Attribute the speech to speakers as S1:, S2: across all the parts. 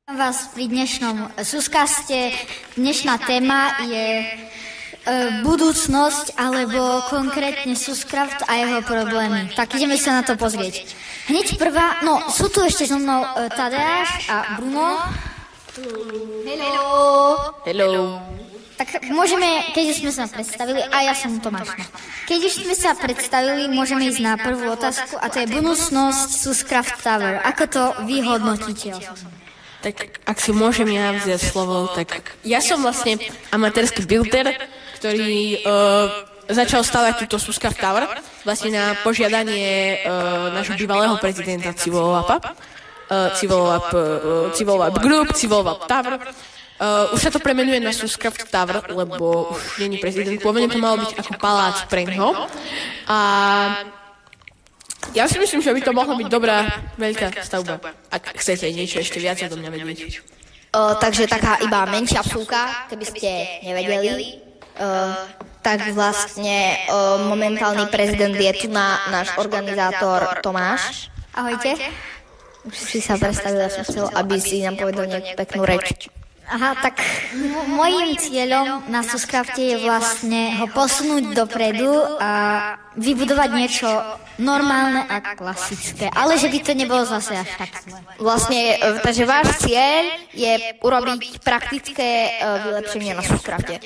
S1: Vás pri dnešnom súskaste. Dnešná téma je budúcnosť, alebo konkrétne Suscraft a jeho problémy. Tak ideme sa na to pozrieť. Hneď prvá, no sú tu ešte so mnou Tadeáš a Bruno. Hello.
S2: Hello.
S1: Tak môžeme, keď už sme sa predstavili, a ja som Tomáš. Keď už sme sa predstavili, môžeme ísť na prvú otázku, a to je budúcnosť Suscraft Tower. Ako to vy hodnotíte?
S2: Tak ak si môžem ja vziať slovo, tak ja som vlastne amatérsky builder, ktorý začal stavať túto Suscraft Tower vlastne na požiadanie nášho bývalého prezidenta Civolapa Group, Civolap Tower. Už sa to premenuje na Suscraft Tower, lebo už nie je prezident. Pôvodne to malo byť ako palác pre ňoho. A ja si myslím, že by to mohla byť dobrá veľká stavba, ak chcete niečo ešte viac do mňa vedieť.
S3: Takže taká iba menšia vsúka, keby ste nevedeli. Tak vlastne momentálny prezident je tu náš organizátor Tomáš.
S1: Ahojte.
S3: Už si sa predstavila, som chcel, aby si nám povedal nejakú peknú reč.
S1: Aha, tak môjim cieľom na Suscrafte je vlastne ho posunúť dopredu a vybudovať niečo normálne a klasické. Ale že by to nebolo zase až tak zle.
S3: Vlastne, takže váš cieľ je urobiť praktické vylepšenie na Suscrafte.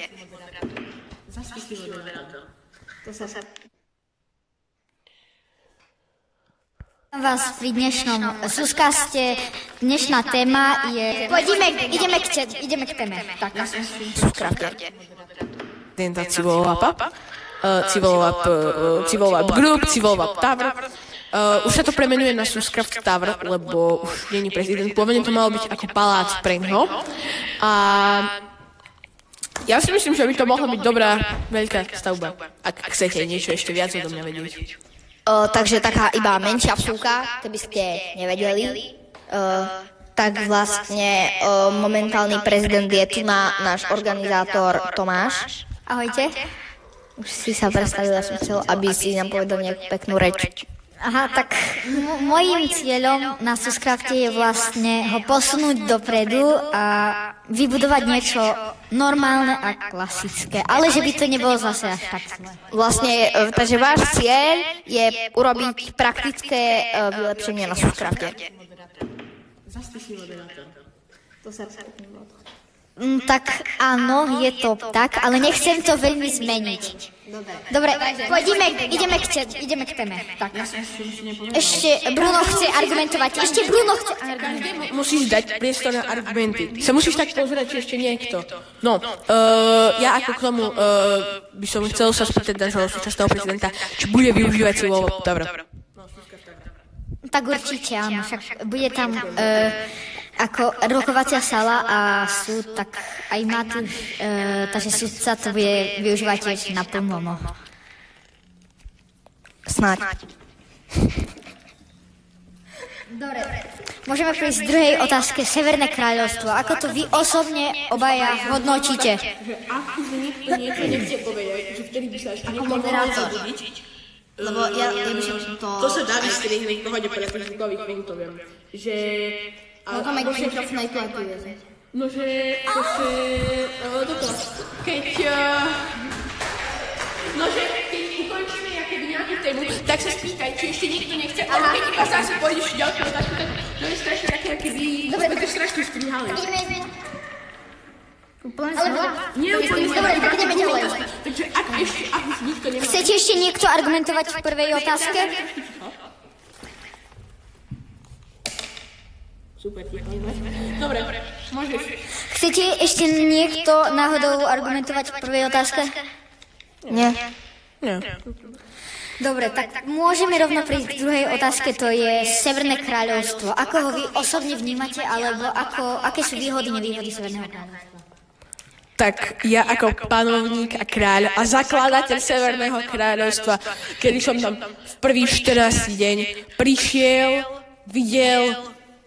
S1: Vás pri dnešnom súskaste. Dnešná téma je... Ideme k téme. Tak.
S3: Suscrafte.
S2: Prezidenta Civolap Group, Civolap Tower. Už sa to premenuje na Suscraft Tower, lebo už nie je prezident. Pôvodne to malo byť ako palác pre ňoho. A ja si myslím, že by to mohla byť dobrá veľká stavba, ak chcete niečo ešte viac do mňa vedieť.
S3: Takže taká iba menšia vsúka, keby ste nevedeli. Tak vlastne momentálny prezident je tu náš organizátor Tomáš.
S1: Ahojte.
S3: Už si sa predstavila, som chcel, aby si nám povedal nejakú peknú reč.
S1: Aha, tak môjim cieľom na Suscrafte je vlastne ho posunúť dopredu a vybudovať niečo normálne a klasické. Ale že by to nebolo zase až tak zle.
S3: Vlastne, takže váš cieľ je urobiť praktické vylepšenie na Suscrafte.
S1: Tak áno, je to tak, ale nechcem to veľmi zmeniť. Dobre, ideme k téme. Tak. Ešte Bruno chce argumentovať.
S2: Musíš dať priestor na argumenty. Sa musíš tak pozerať, či ešte niekto. No, ja ako k tomu by som chcel sa spýtať nášho súčasného prezidenta, či bude využívať Civolap Tower.
S1: Tak určite áno, však bude tam ako rokovacia sala a súd, tak aj má tu, takže súdca to bude využívať tiež naplno.
S3: Snáď.
S1: Dobre, môžeme prejsť k druhej otázke. Severné kráľovstvo. Ako to vy osobne obaja hodnotíte?
S2: Ak už nikto niečo nechce povedať, že vtedy by sa ešte niekto mohol zabudiť.
S3: Lebo ja by som to...
S2: To sa dá vystrihnúť v pohode podľa tých zvukových punktoviem. Že...
S3: Ale to majú mikrofón aj tu aj tu je.
S2: No, že toto, keď ukončíme nejakú tému, tak sa spýtaj, či ešte nikto nechce, ale keď iba zase pôjdeš ďalšiu otázku, tak to je strašne také, keby sme to strašne strihali. Nie, úplne
S1: Dobre, tak ideme ďalej.
S2: Takže ak už nikto nemá...
S1: Chcete ešte niekto argumentovať v prvej otázke?
S2: Super, dobre, môžeš.
S1: Chcete ešte niekto náhodou argumentovať v prvej otázke?
S3: Nie.
S1: Dobre, tak môžeme rovno prejsť k druhej otázke, to je Severné kráľovstvo. Ako ho vy osobne vnímate, alebo aké sú výhody, nevýhody Severného kráľovstva?
S2: Tak ja ako panovník a kráľ a zakladateľ Severného kráľovstva, kedy som tam v prvý 14. deň prišiel, videl,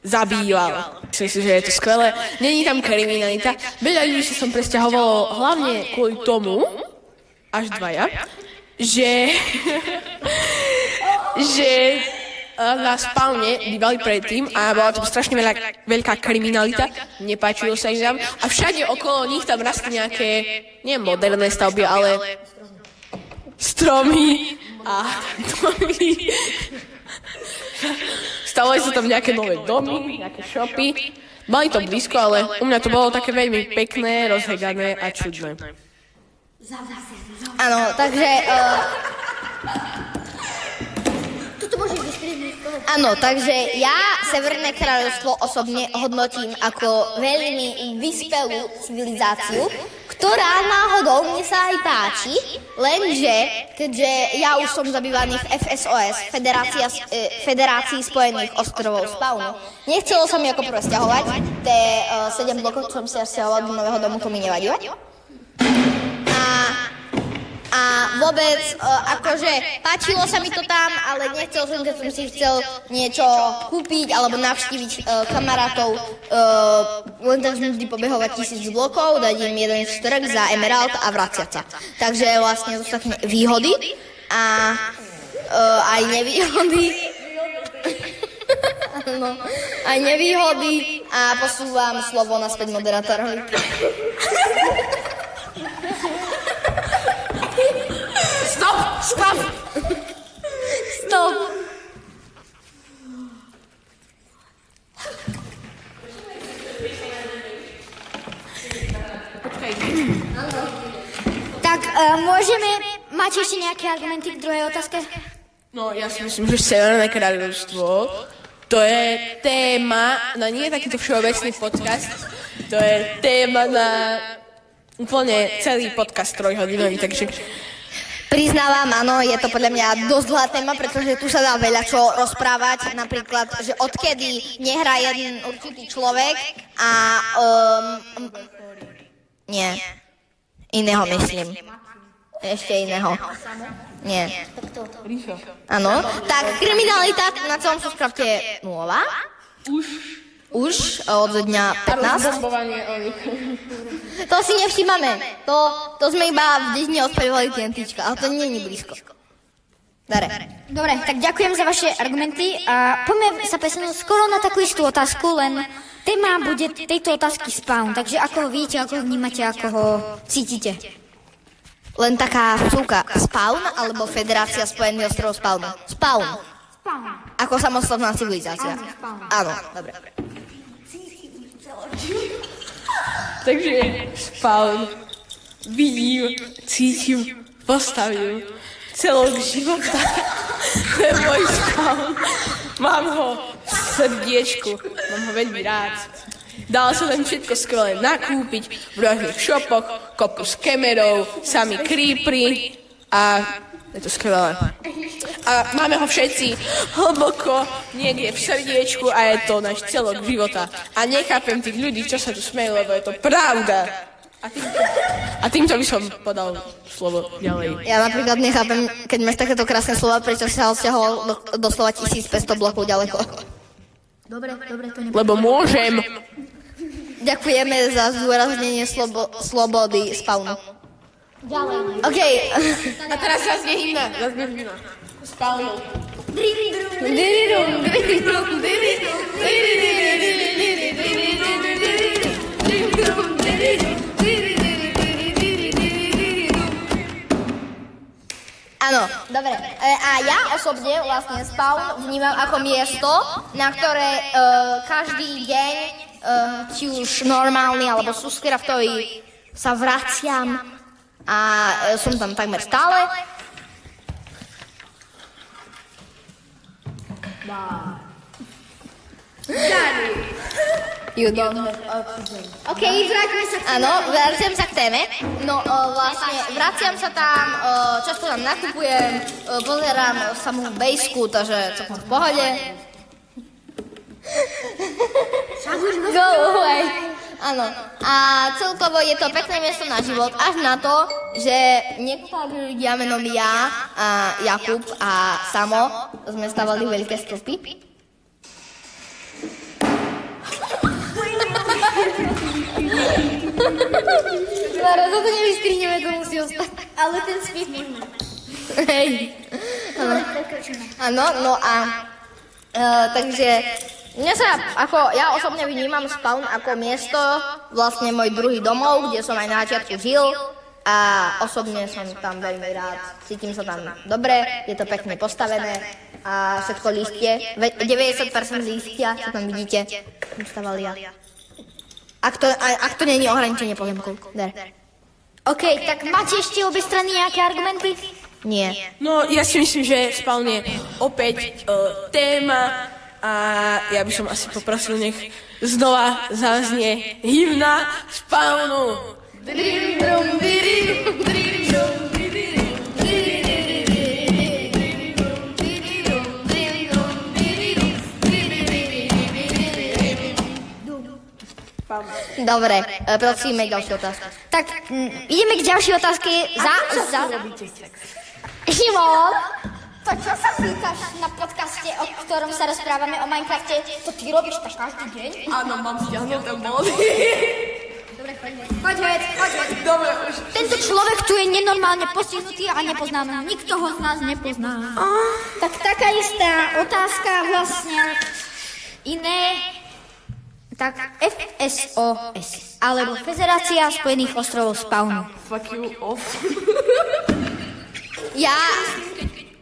S2: zabíjal. Myslím si, že je to skvelé. Není tam kriminalita. Veľa ľudí sa som presťahovalo hlavne kvôli tomu, až dvaja, že na spawne bývali predtým a bola tam strašne veľká kriminalita, nepáčilo sa im tam a všade okolo nich tam rastli nejaké, nie moderné stavby, ale stromy a domy. Stavali sa tam nejaké nové domy, nejaké shopy. Mali to blízko, ale u mňa to bolo také veľmi pekné, rozhegané a čudné.
S3: Áno, takže... Áno, takže ja Severné kráľovstvo osobne hodnotím ako veľmi vyspelú civilizáciu, ktorá náhodou mne sa aj páči, lenže keďže ja už som zabývaný v FSOS, Federácii Spojených ostrovov Spawnu, nechcelo sa mi ako prvé sťahovať, tie 7 blokov, čo som sa sťahoval do nového domu, to mi nevadilo. A vôbec, akože, páčilo sa mi to tam, ale nechcel som, keď som si chcel niečo kúpiť alebo navštíviť kamarátov, len tak som vždy pobehovať 1000 blokov, dať im jeden štrk za emerald a vraciať sa. Takže vlastne to sú také výhody a aj nevýhody. No, aj nevýhody a posúvam slovo naspäť moderátorovi. Stop!
S1: Tak môžeme mať ešte nejaké argumenty k druhej otázke?
S2: No, ja si myslím, že Severné kráľovstvo to je téma, no nie je takýto všeobecný podcast, to je téma na úplne celý podcast 3-hodinový, takže...
S3: Priznávam, áno, je to podľa mňa dosť dlhá téma, pretože tu sa dá veľa čo rozprávať, napríklad, že odkedy nehrá jeden určitý človek a... nie, iného myslím. Ešte iného. Nie. Áno, tak kriminalita na celom Subcrafte je nulová. Už od dňa 15. To si nevšímame. To sme iba v dedine odpaľovali TNTčka, ale to nie je blízko. Dare.
S1: Dobre, tak ďakujem za vaše argumenty a poďme sa presunúť skoro na takú istú otázku, len téma bude tejto otázky Spawn, takže ako ho vidíte, ako ho vnímate, ako ho cítite?
S3: Len taká vsúka. Spawn alebo Federácia Spojených ostrovov Spawnu? Spawn. Ako samostatná civilizácia. Áno, dobre.
S2: Takže Spawn vidím, cítim, postavím celok života. To je môj Spawn. Mám ho v srdiečku, mám ho veľmi rád. Dala sa tam všetko skvelé nakúpiť v rôznych šopoch, kopu skemerov, sami creepery a je to skvelé. A máme ho všetci hlboko niekde v srdiečku a je to náš celok života. A nechápem tých ľudí, čo sa tu smejú, lebo je to pravda. A týmto by som podal slovo ďalej.
S3: Ja napríklad nechápem, keď máš takéto krásne slova, prečo si sa odsťahoval doslova 1500 blokov ďaleko.
S1: Dobre, to nebude.
S2: Lebo môžem.
S3: Ďakujeme za zdôraznenie slobody Spawnu.
S1: Ďalej.
S3: OK.
S2: A teraz zaznie hymna. Spawnu.
S3: Áno, dobre. A ja osobne vlastne Spawn vnímam ako miesto, na ktoré každý deň, či už normálny alebo Subcraftový, sa vraciam a som tam takmer stále. You don't have oxygen. OK, vráťme sa k téme. Áno, vraciam sa k téme. No, vlastne, vraciam sa tam, často tam nakupujem, pozerám samú bejsku, takže som v pohode. Go away. Áno. A celkovo je to pekné miesto na život, až na to, že niektorí ľudia menom ja a Jakub a Samo sme stavali veľké stĺpy. Zara, toto nevystrihneme, to musí ostať.
S1: Ale ten speed môžeme.
S3: Hej. Áno, no a Takže ja osobne vnímam Spawn ako miesto, vlastne môj druhý domov, kde som aj na začiatku žil a osobne som tam veľmi rád. Cítim sa tam dobre, je to pekne postavené a všetko lístie, 90% lístia, čo tam vidíte, som staval ja. Ak to nie je ohraničenie pozemkov.
S1: OK, tak máte ešte obe strany nejaké argumenty?
S3: Nie.
S2: No, ja si myslím, že Spawn je opäť téma a ja by som asi poprosil, nech znova zaznie hymna Spawnu.
S3: Dobre, prosíme ďalšiu otázku.
S1: Tak, ideme k ďalšej otázke. Šimon, to čo sa pýtaš na podcaste, o ktorom sa rozprávame o Minecrafte, to ty robíš tak každý deň?
S2: Áno, mám stiahnuté módy.
S1: Dobre, poď.
S2: Dobre, už.
S1: Tento človek tu je nenormálne postihnutý a nepoznáme ho. Nikto ho z nás nepozná. Tak taká istá otázka vlastne iné. Tak FSOS, alebo Federácia Spojených ostrovov Spawnu.
S2: Fuck you off.
S3: Ja...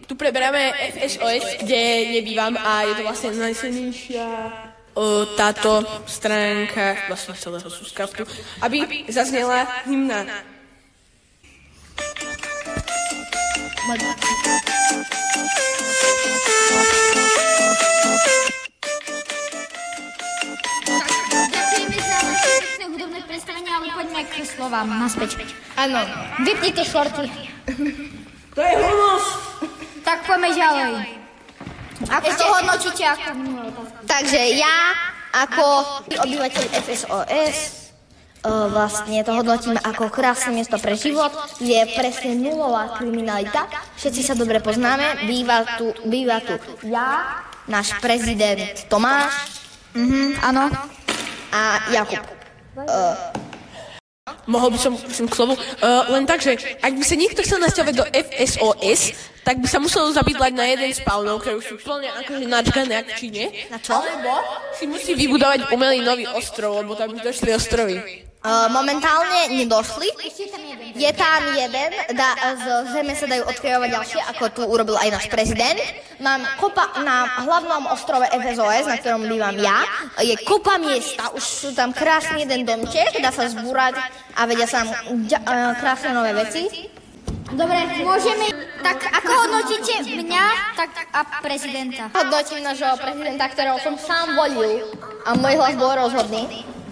S2: Tu preberáme FSOS, kde nebývam a je to vlastne najsilnejšia táto stránka vlastne celého Suscraftu, aby zaznela hymna.
S1: Ďakujeme za vaše pekné hudobné predstavenie, ale poďme k slovám naspäť.
S3: Áno.
S1: Vypnite šorty.
S2: To je hlúposť!
S1: Tak poďme ďalej. Ako to hodnotíte ako minulú otázku?
S3: Takže ja, ako obyvateľ FSOS, vlastne to hodnotím ako krásne miesto pre život, kde je presne nulová kriminalita. Všetci sa dobre poznáme, býva tu ja, náš prezident Tomáš,
S1: Áno.
S3: a Jakub.
S2: Mohol by som k slovu, len tak, že ak by sa niekto chcel nasťahovať do FSOS, tak by sa musel zabydlať na jeden spawnov, ktoré už sú plne akože načkané ako či nie.
S3: Na čo?
S2: Alebo si musí vybudovať umelý nový ostrov, lebo tam už došli ostrovy.
S3: Momentálne nedošli. Je tam jeden, z zeme sa dajú odkryjovať ďalšie, ako tu urobil aj náš prezident. Mám kopa na hlavnom ostrove FSOS, na ktorom bývam ja. Je kopa miesta, už sú tam krásny jeden domček, dá sa zbúrať a vedia sa tam krásne nové veci.
S1: Dobre, môžeme... Tak ako hodnotíte mňa tak a prezidenta?
S3: Hodnotím nášho prezidenta, ktorého som sám volil a môj hlas bol rozhodný.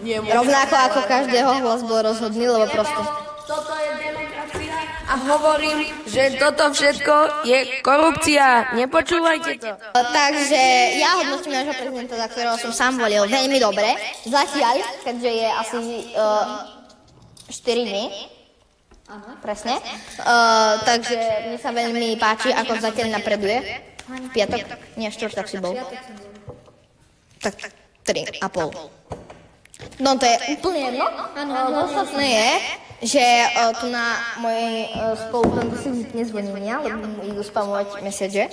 S3: Rovnako ako každého hlas bol rozhodný, lebo proste...
S4: Toto je demokracia a hovorím, že toto všetko je korupcia. Nepočúvajte to.
S3: Takže ja hodnotím nášho prezidenta, za ktorého som sám volil, veľmi dobre. Zatiaľ, keďže je asi 4 dní. Presne. Takže mne sa veľmi páči, ako zatiaľ napreduje. Piatok? Nie, štvrtok si bol. Tak 3,5. No to je úplne jedno. Podstatné je, že tu na mojej spolupracovníku si nezvonenia, lebo mu idú spamovať message.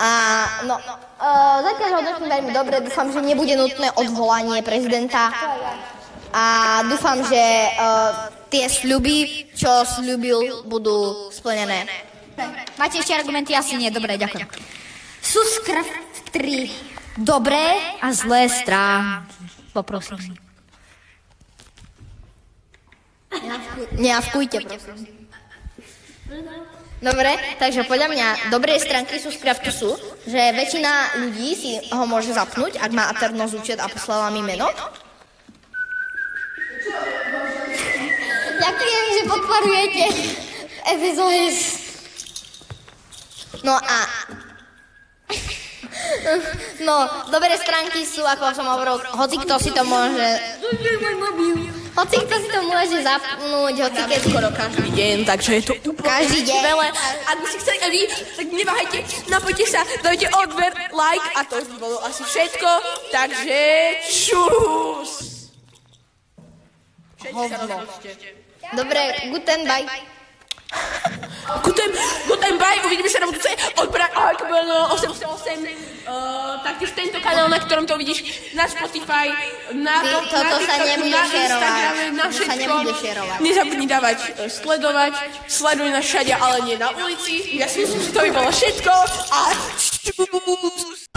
S3: A no, zatiaľ hodnotím veľmi dobre, dúfam, že nebude nutné odvolanie prezidenta. A dúfam, že tie sľuby, čo sľubil, budú splnené.
S1: Máte ešte argumenty? Asi nie. Dobre, ďakujem. Suscraft 3. Dobré a zlé stránky. Poprosím.
S3: Neavkujte, prosím. Dobre, takže podľa mňa dobré stránky Suscraftu sú, že väčšina ľudí si ho môže zapnúť, ak má Aternos účet a poslala mi meno. Ďakujem, že podporujete FSOS. No a... No, dobré stránky sú, ako som hovoril, hocikto si to môže... Hocikto si to môže zapnúť, hocikto skoro každý
S2: deň, takže je to úplne
S3: každý deň.
S2: veľa. Ak by ste chceli aj vy, tak neváhajte, napojte sa, dajte odber, like a to by bolo asi všetko, takže čus!
S3: Hovno. Dobre, guten, bye.
S2: Guten bye, uvidíme sa na budúce od Arkbelno 888, taktiež tento kanál, na ktorom to vidíš, na Spotify, na Instagrame, na všetkom. Nezabudni dávať sledovať, sleduj nás všade, ale nie na ulici. Ja si myslím, že to by bolo všetko a čus!